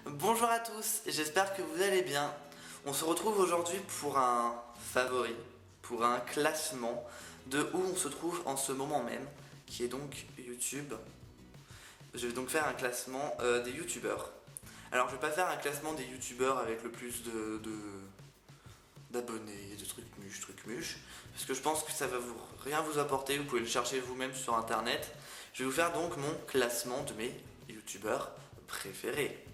Bonjour à tous, j'espère que vous allez bien. On se retrouve aujourd'hui pour un favori, pour un classement de où on se trouve en ce moment même, qui est donc YouTube. Je vais donc faire un classement des YouTubeurs. Alors je vais pas faire un classement des YouTubeurs avec le plus d'abonnés, de trucs muches, parce que je pense que ça va rien vous apporter, vous pouvez le chercher vous-même sur internet. Je vais vous faire donc mon classement de mes YouTubeurs préférés.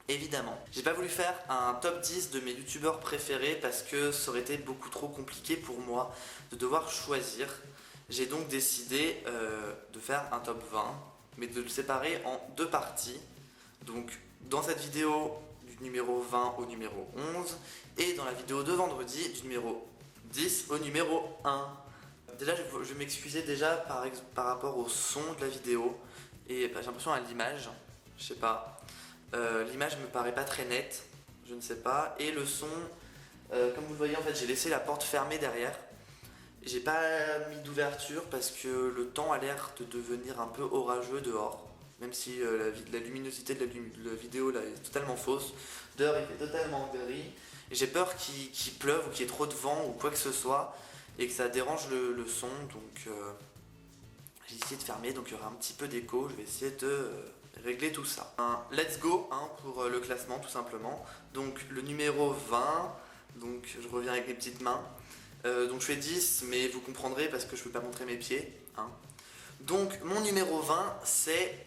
Évidemment, j'ai pas voulu faire un top 10 de mes youtubeurs préférés parce que ça aurait été beaucoup trop compliqué pour moi de devoir choisir. J'ai donc décidé de faire un top 20, mais de le séparer en deux parties. Donc dans cette vidéo du numéro 20 au numéro 11 et dans la vidéo de vendredi du numéro 10 au numéro 1. Déjà je vais m'excuser déjà par rapport au son de la vidéo et j'ai l'impression à l'image, je sais pas. L'image me paraît pas très nette, je ne sais pas, et le son, comme vous le voyez en fait j'ai laissé la porte fermée derrière, j'ai pas mis d'ouverture parce que le temps a l'air de devenir un peu orageux dehors, même si la luminosité de la vidéo là est totalement fausse, dehors il fait totalement gris, et j'ai peur qu'il pleuve ou qu'il y ait trop de vent ou quoi que ce soit, et que ça dérange le son, donc j'ai essayé de fermer, donc il y aura un petit peu d'écho, je vais essayer de régler tout ça. Let's go pour le classement tout simplement. Donc le numéro 20, donc je reviens avec mes petites mains. Donc je fais 10 mais vous comprendrez parce que je ne peux pas montrer mes pieds. Donc mon numéro 20 c'est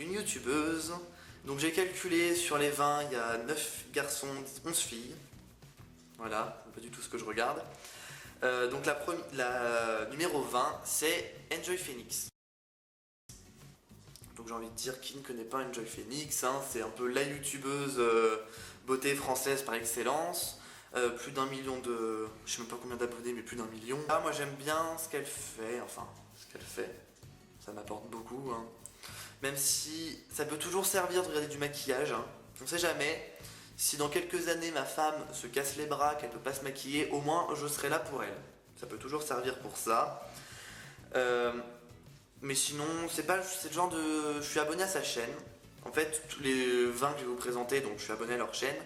une youtubeuse. Donc j'ai calculé sur les 20, il y a 9 garçons, 11 filles. Voilà, pas du tout ce que je regarde. Donc la numéro 20 c'est Enjoy Phoenix. Donc j'ai envie de dire qui ne connaît pas Enjoy Phoenix, c'est un peu la youtubeuse beauté française par excellence. Plus d'1 million de... je sais même pas combien d'abonnés mais plus d'1 million. Ah, moi j'aime bien ce qu'elle fait, enfin ce qu'elle fait, ça m'apporte beaucoup. Même si ça peut toujours servir de regarder du maquillage, on sait jamais. Si dans quelques années ma femme se casse les bras, qu'elle peut pas se maquiller, au moins je serai là pour elle. Ça peut toujours servir pour ça. Mais sinon, c'est le genre de... Je suis abonné à sa chaîne. En fait, tous les 20 que je vais vous présenter, donc je suis abonné à leur chaîne.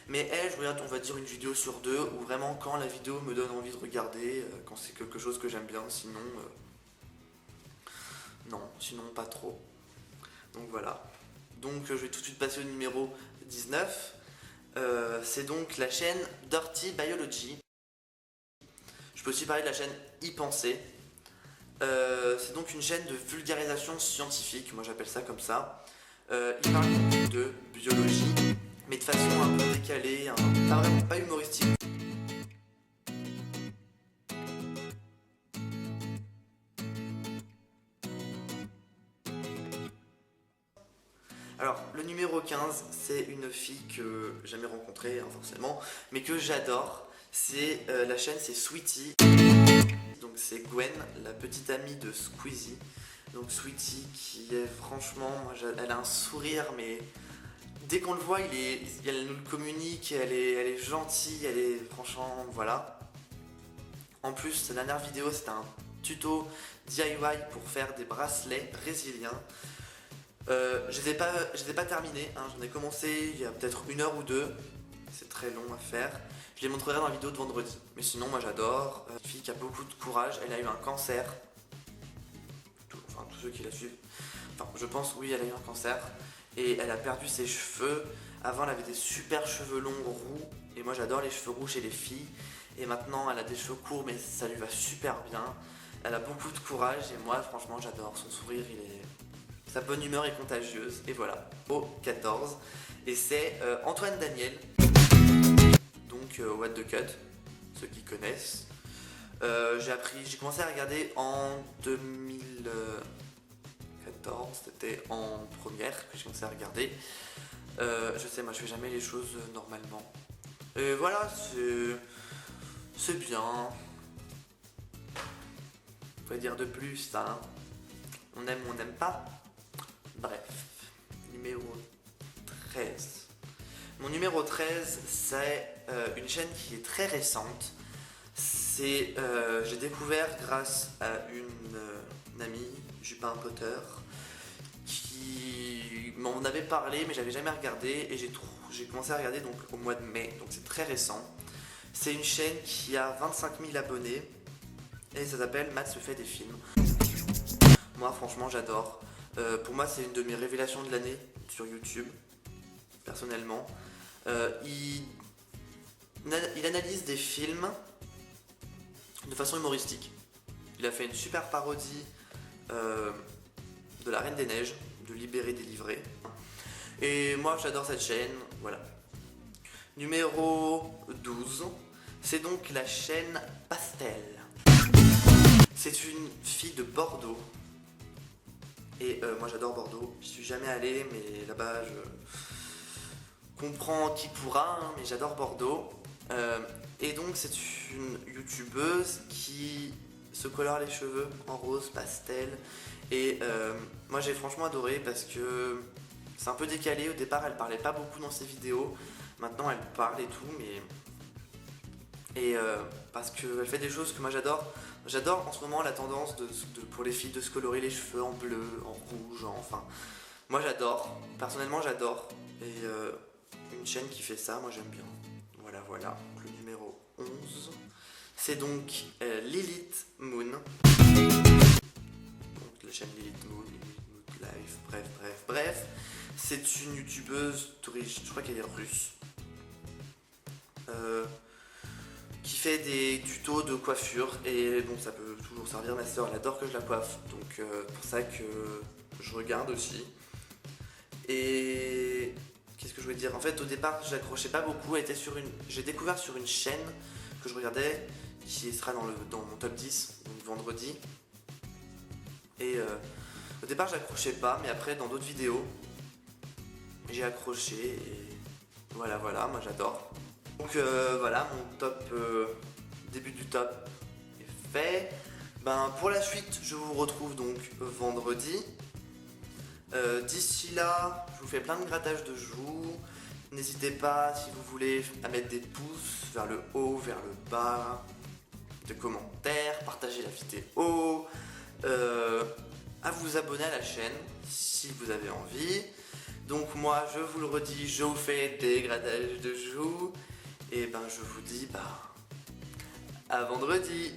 Mais elle, je regarde, on va dire, une vidéo sur deux, ou vraiment quand la vidéo me donne envie de regarder, quand c'est quelque chose que j'aime bien, sinon... non, sinon pas trop. Donc voilà. Donc je vais tout de suite passer au numéro 19. C'est donc la chaîne Dirty Biology. Je peux aussi parler de la chaîne Y Penser. C'est donc une chaîne de vulgarisation scientifique, moi j'appelle ça comme ça. Il parle de biologie, mais de façon un peu décalée, pas humoristique. Alors, le numéro 15, c'est une fille que j'ai jamais rencontrée, forcément, mais que j'adore. C'est la chaîne, c'est Sweetie. Donc c'est Gwen, la petite amie de Squeezie. Donc Sweetie qui est franchement, elle a un sourire, mais dès qu'on le voit, elle nous le communique, elle est gentille, elle est franchement, voilà. En plus, sa dernière vidéo, c'était un tuto DIY pour faire des bracelets brésiliens. Je les ai pas terminés, j'en ai commencé il y a peut-être 1 heure ou 2. C'est très long à faire. Je les montrerai dans la vidéo de vendredi. Mais sinon, moi j'adore. Une fille qui a beaucoup de courage. Elle a eu un cancer. Tous ceux qui la suivent. Enfin, je pense, oui, elle a eu un cancer. Et elle a perdu ses cheveux. Avant, elle avait des super cheveux longs roux. Et moi, j'adore les cheveux roux chez les filles. Et maintenant, elle a des cheveux courts, mais ça lui va super bien. Elle a beaucoup de courage. Et moi, franchement, j'adore. Son sourire, sa bonne humeur est contagieuse. Et voilà, au 14. Et c'est Antoine Daniel. Donc What the Cut, ceux qui connaissent. J'ai commencé à regarder en 2014, c'était en première que j'ai commencé à regarder. Je sais, moi je fais jamais les choses normalement. Et voilà, c'est bien. Faut dire de plus, on aime ou on n'aime pas. Bref, numéro 13. Mon numéro 13, c'est une chaîne qui est très récente. J'ai découvert grâce à une amie, Jupin Potter, qui m'en avait parlé, mais j'avais jamais regardé, et j'ai commencé à regarder donc au mois de mai, donc c'est très récent. C'est une chaîne qui a 25 000 abonnés, et ça s'appelle Matt se fait des films. Moi franchement j'adore. Pour moi c'est une de mes révélations de l'année sur YouTube, personnellement. Il analyse des films de façon humoristique. Il a fait une super parodie de La Reine des Neiges, de Libéré, Délivré. Et moi j'adore cette chaîne, voilà. Numéro 12, c'est donc la chaîne Pastel. C'est une fille de Bordeaux. Et moi j'adore Bordeaux, je suis jamais allé, mais là-bas je comprends qui pourra, hein, mais j'adore Bordeaux. Et donc c'est une youtubeuse qui se colore les cheveux en rose pastel. Et moi j'ai franchement adoré parce que c'est un peu décalé. Au départ elle parlait pas beaucoup dans ses vidéos, maintenant elle parle et tout, mais... parce qu'elle fait des choses que moi j'adore. J'adore en ce moment la tendance pour les filles de se colorer les cheveux en bleu, en rouge, enfin... Moi j'adore, personnellement j'adore. Et une chaîne qui fait ça, moi j'aime bien. Voilà, voilà, le numéro 11. C'est donc Lilith Moon. Donc la chaîne Lilith Moon, Lilith Life, bref. C'est une youtubeuse touriste, je crois qu'elle est russe. Qui fait des tutos de coiffure, et bon ça peut toujours servir, ma soeur elle adore que je la coiffe, donc pour ça que je regarde aussi. Et qu'est-ce que je voulais dire, en fait au départ j'accrochais pas beaucoup, j'ai découvert sur une chaîne que je regardais, qui sera dans mon top 10, donc vendredi. Et au départ j'accrochais pas, mais après dans d'autres vidéos j'ai accroché, et voilà, moi j'adore. Donc voilà, mon top, début du top est fait. Pour la suite, je vous retrouve donc vendredi. D'ici là, je vous fais plein de grattages de joues. N'hésitez pas, si vous voulez, à mettre des pouces vers le haut, vers le bas, de commentaires, partager la vidéo, à vous abonner à la chaîne si vous avez envie. Donc moi, je vous le redis, je vous fais des grattages de joues. Et je vous dis à vendredi.